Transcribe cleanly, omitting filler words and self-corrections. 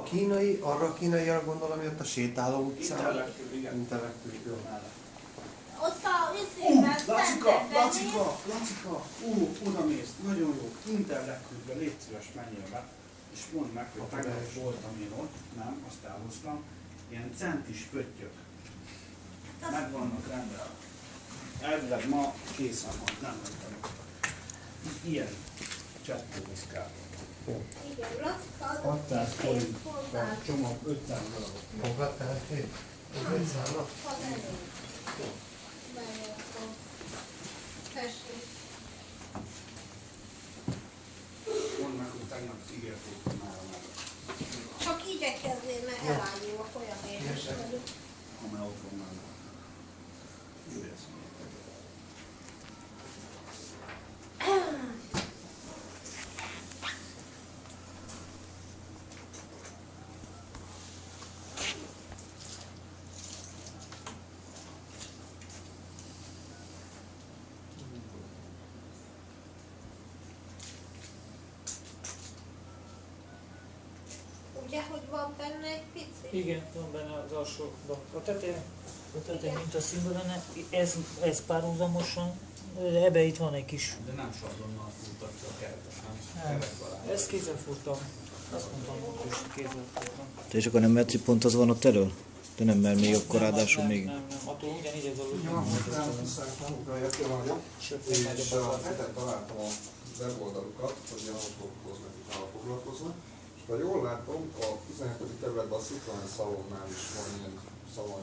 A kínai, arra a kínaira gondolom, hogy ott a sétáló utcán. Interlektül, igen. Interlektül, jó. Ott a üzében Lacika, oda mész, nagyon jó. Interlektülbe, légy szíves, menjél be. És mondd meg, hogy tegnap voltam én ott, nem, azt elhoztam. Ilyen centis pöttyök. Meg vannak rendelve. Elvileg ma készen van, nem mondtam. Ilyen csettőhoz kell. Igen, Lacika adott 600 forint per csomag, 500 darabot. Fogadtál egy? Ez egy szállap? Tessék. Mondd meg, hogy tegnap ígérték már meg. Csak igyekezzél, mert elájulok, olyan éhes vagyok. Ha már ott van már. Jöjjesz még. Ugye, hogy van benne egy pici? Igen, van benne az alsóban. A tetején, mint a színvonalán, ez párhuzamosan, ebbe itt van egy kis. De nem sablonnal mutatja a kertes, nem? Nem. Kerekbarát. Ezt kézzel furtam. Azt mondtam, hogy kézzel furtam. Te is akkor nem mert, hogy pont az van ott elől? De nem, mert még akkor ráadásul még... Nem, attól ugyanígy ez alul. Ja, most elhozták a jöttél vagyok. És neten találtam a weboldalukat, hogy ilyen autók kozmetikával foglalkoznak. És ha jól látom, a 17. kerületben a Citroen szalonnál is van ilyen szalon